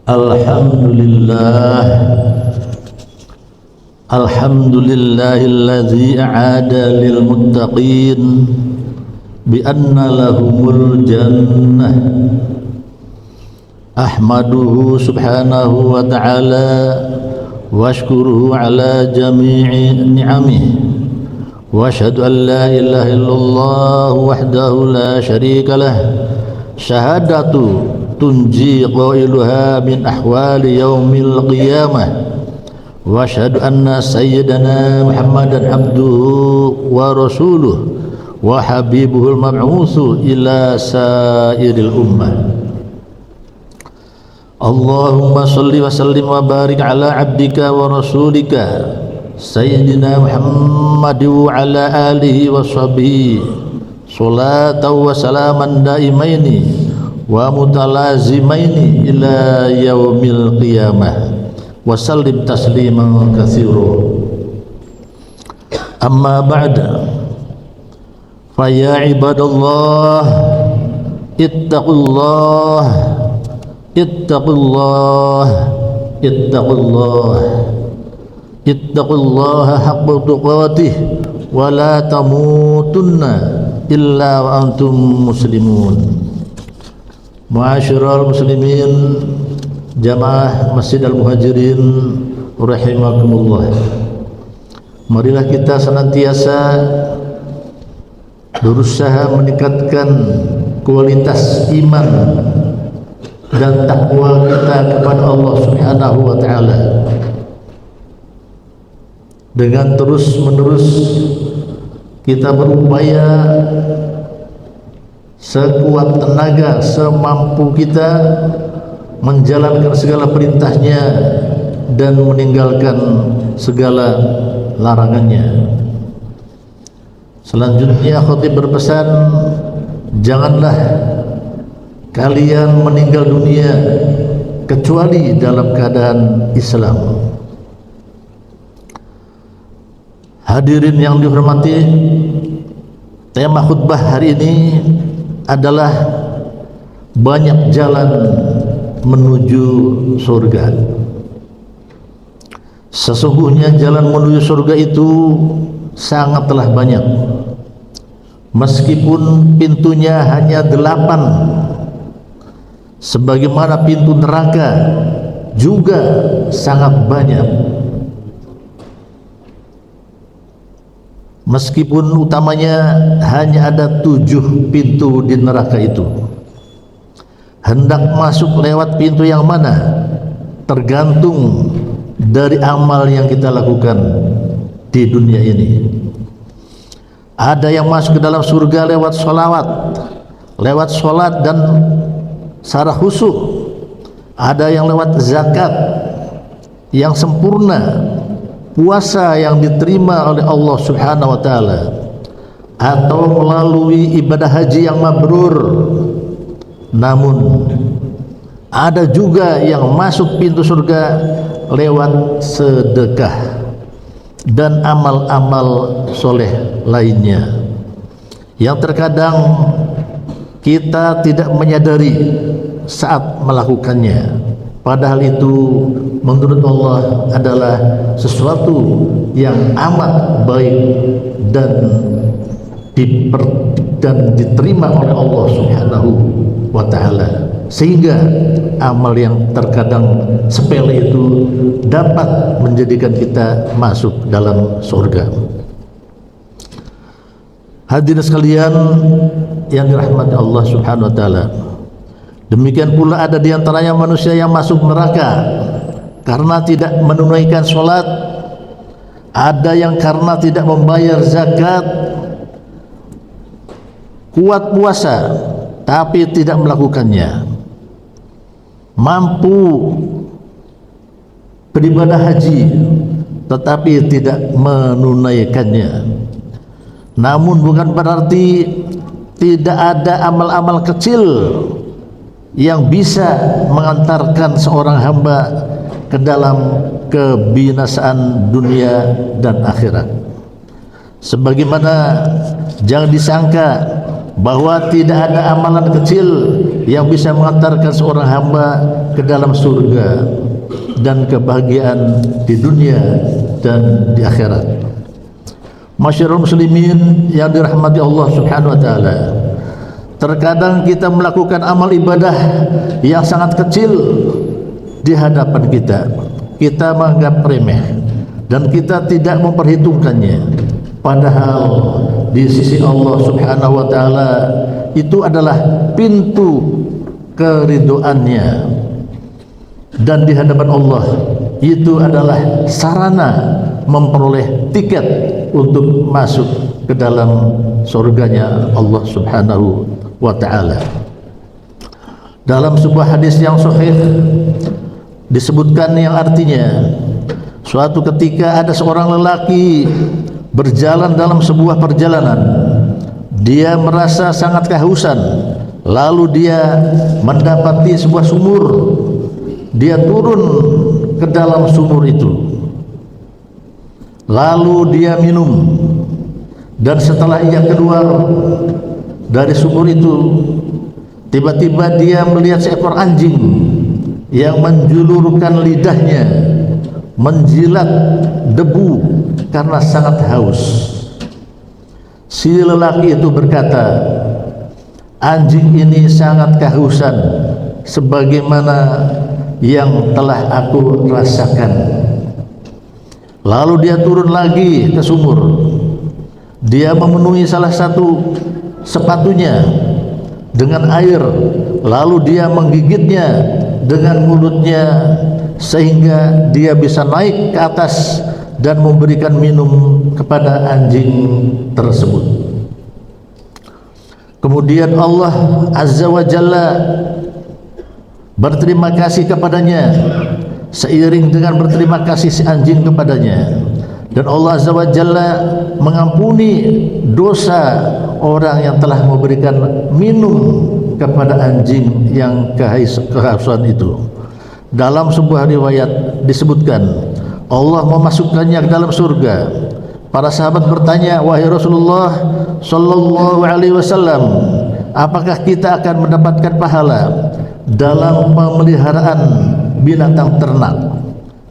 Alhamdulillah, alhamdulillahilladzi a'ada lil muttaqin bi anna lahumul jannah. Ahmaduhu subhanahu wa ta'ala wa ashkuruhu ala jami'i ni'amihi wa ashhadu an la ilaha illallah wahdahu la syarika lah, syahadatu tunji qailuha min ahwali yaumil qiyamah, wa asyhadu anna sayyidana Muhammadan abduhu wa rasuluh wa habibuhul mab'utsu ila sairil ummah. Allahumma salli wa sallim wa barik ala abdika wa rasulika sayyidina Muhammad wa ala alihi wa sahbihi salatan wa salaman daimaini wa mutalazimaini ila yaumil qiyamah wa sallim tasliman katsira. Amma ba'da, fa ya ibadallah ittaqullah ittaqullah ittaqullah ittaqullaha haqqa tuqatih wa la tamutunna illa wa antum muslimun. Ma'asyiral muslimin, jamaah Masjid Al-Muhajirin rahimakumullah. Marilah kita senantiasa berusaha meningkatkan kualitas iman dan takwa kita kepada Allah Subhanahu wa ta'ala dengan terus menerus kita berupaya sekuat tenaga, semampu kita menjalankan segala perintahnya dan meninggalkan segala larangannya. Selanjutnya khatib berpesan, janganlah kalian meninggal dunia kecuali dalam keadaan Islam. Hadirin yang dihormati, tema khutbah hari ini adalah banyak jalan menuju surga. Sesungguhnya jalan menuju surga itu sangatlah banyak. Meskipun pintunya hanya 8, sebagaimana pintu neraka juga sangat banyak. Meskipun utamanya hanya ada 7 pintu di neraka itu, hendak masuk lewat pintu yang mana tergantung dari amal yang kita lakukan di dunia ini. Ada yang masuk ke dalam surga lewat sholat dan secara khusyuk. Ada yang lewat zakat yang sempurna, puasa yang diterima oleh Allah Subhanahu wa ta'ala, atau melalui ibadah haji yang mabrur. Namun ada juga yang masuk pintu surga lewat sedekah dan amal-amal soleh lainnya yang terkadang kita tidak menyadari saat melakukannya, padahal itu menurut Allah adalah sesuatu yang amat baik dan diterima oleh Allah Subhanahu wa ta'ala, sehingga amal yang terkadang sepele itu dapat menjadikan kita masuk dalam surga. Hadirin sekalian yang dirahmati Allah Subhanahu wa ta'ala, demikian pula ada di antaranya manusia yang masuk neraka karena tidak menunaikan sholat, ada yang karena tidak membayar zakat, kuat puasa tapi tidak melakukannya, mampu beribadah haji tetapi tidak menunaikannya. Namun bukan berarti tidak ada amal-amal kecil yang bisa mengantarkan seorang hamba ke dalam kebinasaan dunia dan akhirat. Sebagaimana jangan disangka bahwa tidak ada amalan kecil yang bisa mengantarkan seorang hamba ke dalam surga dan kebahagiaan di dunia dan di akhirat. Masyarul muslimin yang dirahmati Allah Subhanahu wa taala, terkadang kita melakukan amal ibadah yang sangat kecil di hadapan kita. Kita menganggap remeh dan kita tidak memperhitungkannya. Padahal di sisi Allah Subhanahu wa taala itu adalah pintu keridhoannya, dan di hadapan Allah itu adalah sarana memperoleh tiket untuk masuk ke dalam surganya Allah Subhanahu wa ta'ala. Dalam sebuah hadis yang sahih disebutkan yang artinya, suatu ketika ada seorang lelaki berjalan dalam sebuah perjalanan. Dia merasa sangat kehausan, lalu dia mendapati sebuah sumur. Dia turun ke dalam sumur itu, lalu dia minum, dan setelah ia keluar dari sumur itu, tiba-tiba dia melihat seekor anjing yang menjulurkan lidahnya menjilat debu karena sangat haus. Si lelaki itu berkata, anjing ini sangat kehausan sebagaimana yang telah aku rasakan. Lalu dia turun lagi ke sumur. Dia memenuhi salah satu sepatunya dengan air, lalu dia menggigitnya dengan mulutnya sehingga dia bisa naik ke atas dan memberikan minum kepada anjing tersebut. Kemudian Allah Azza wa Jalla berterima kasih kepadanya seiring dengan berterima kasih si anjing kepadanya, dan Allah Azza wa Jalla mengampuni dosa orang yang telah memberikan minum kepada anjing yang kehausan itu. Dalam sebuah riwayat disebutkan Allah memasukkannya ke dalam surga. Para sahabat bertanya, wahai Rasulullah sallallahu alaihi wasallam, apakah kita akan mendapatkan pahala dalam pemeliharaan binatang ternak?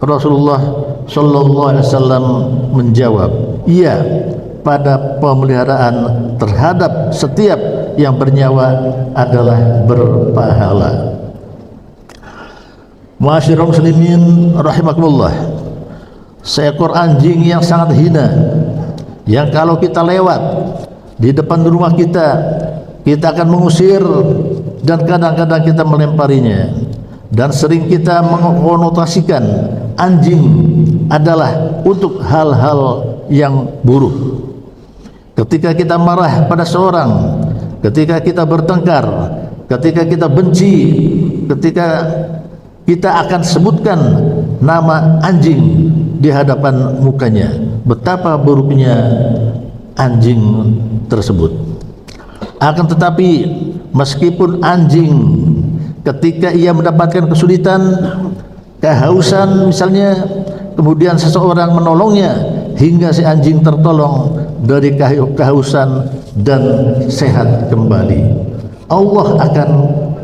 Rasulullah sallallahu alaihi wasallam menjawab, iya, pada pemeliharaan terhadap setiap yang bernyawa adalah berpahala. Ma'asyiral muslimin rahimakumullah, seekor anjing yang sangat hina, yang kalau kita lewat di depan rumah kita, kita akan mengusir dan kadang-kadang kita melemparinya, dan sering kita mengonotasikan anjing adalah untuk hal-hal yang buruk. Ketika kita marah pada seorang, ketika kita bertengkar, ketika kita benci, ketika kita akan sebutkan nama anjing di hadapan mukanya, betapa buruknya anjing tersebut. Akan tetapi meskipun anjing ketika ia mendapatkan kesulitan, kehausan misalnya, kemudian seseorang menolongnya hingga si anjing tertolong dari kehausan dan sehat kembali, Allah akan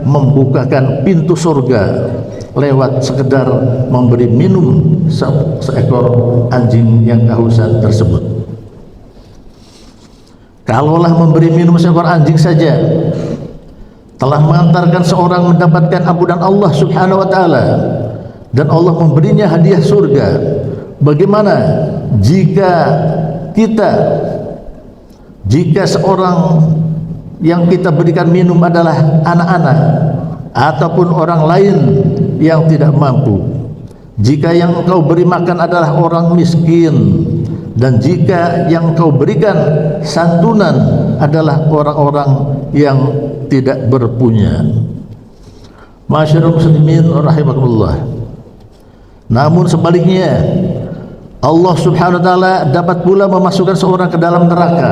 membukakan pintu surga lewat sekedar memberi minum seekor anjing yang kehausan tersebut. Kalaulah memberi minum seekor anjing saja telah mengantarkan seorang mendapatkan ampunan Allah Subhanahu wa taala, dan Allah memberinya hadiah surga, bagaimana jika seorang yang kita berikan minum adalah anak-anak ataupun orang lain yang tidak mampu, jika yang engkau beri makan adalah orang miskin, dan jika yang engkau berikan santunan adalah orang-orang yang tidak berpunya. Masyarul muslimin rahimakumullah, namun sebaliknya Allah Subhanahu wa taala dapat pula memasukkan seorang ke dalam neraka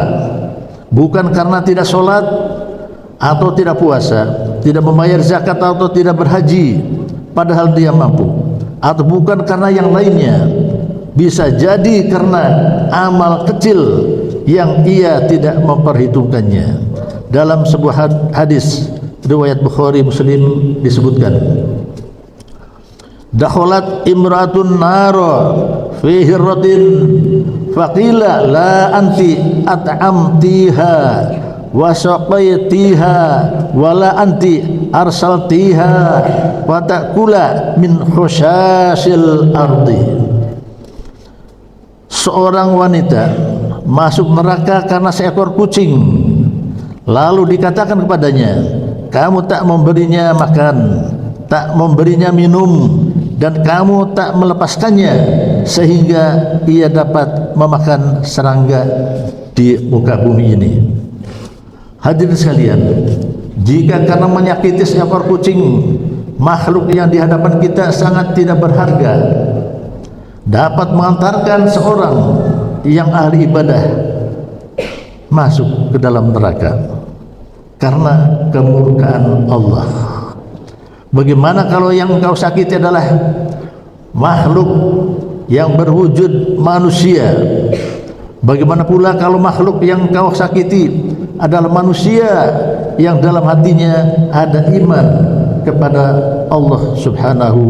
bukan karena tidak sholat atau tidak puasa, tidak membayar zakat atau tidak berhaji padahal dia mampu, atau bukan karena yang lainnya, bisa jadi karena amal kecil yang ia tidak memperhitungkannya. Dalam sebuah hadis riwayat Bukhari Muslim disebutkan, dakhalat imra'atun nara fi hirratin faqila la anti at'amtiha wa saqaitiha wala anti arsaltiha wa ta'kula min khushasil ardi. Seorang wanita masuk neraka karena seekor kucing, lalu dikatakan kepadanya, kamu tak memberinya makan, tak memberinya minum, dan kamu tak melepaskannya sehingga ia dapat memakan serangga di muka bumi ini. Hadirin sekalian, jika karena menyakiti seekor kucing, makhluk yang di hadapan kita sangat tidak berharga, dapat mengantarkan seorang yang ahli ibadah masuk ke dalam neraka karena kemurkaan Allah. Bagaimana kalau yang kau sakiti adalah makhluk yang berwujud manusia? Bagaimana pula kalau makhluk yang kau sakiti adalah manusia yang dalam hatinya ada iman kepada Allah Subhanahu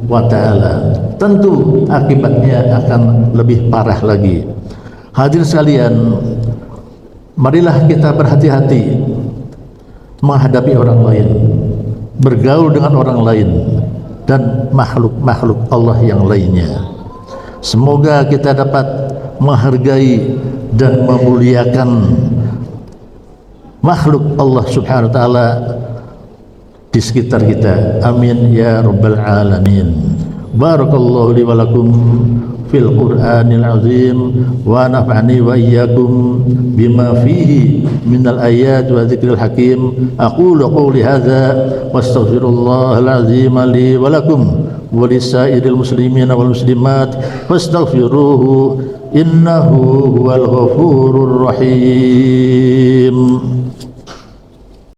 wa ta'ala? Tentu akibatnya akan lebih parah lagi. Hadirin sekalian, marilah kita berhati-hati menghadapi orang lain, bergaul dengan orang lain, dan makhluk-makhluk Allah yang lainnya. Semoga kita dapat menghargai dan memuliakan makhluk Allah Subhanahu wa ta'ala di sekitar kita. Amin ya rabbal alamin. Barakallahu li wa lakum fil Qur'anil azim wa nafa'ani wa iyyakum bima fihi minal ayat wa dzikril hakim. Aqulu qawli hadza wastaghfirullahal azim li wa lakum wa lisairil muslimina wal muslimat fastaghfiruhu innahu huwal ghafurur rahim.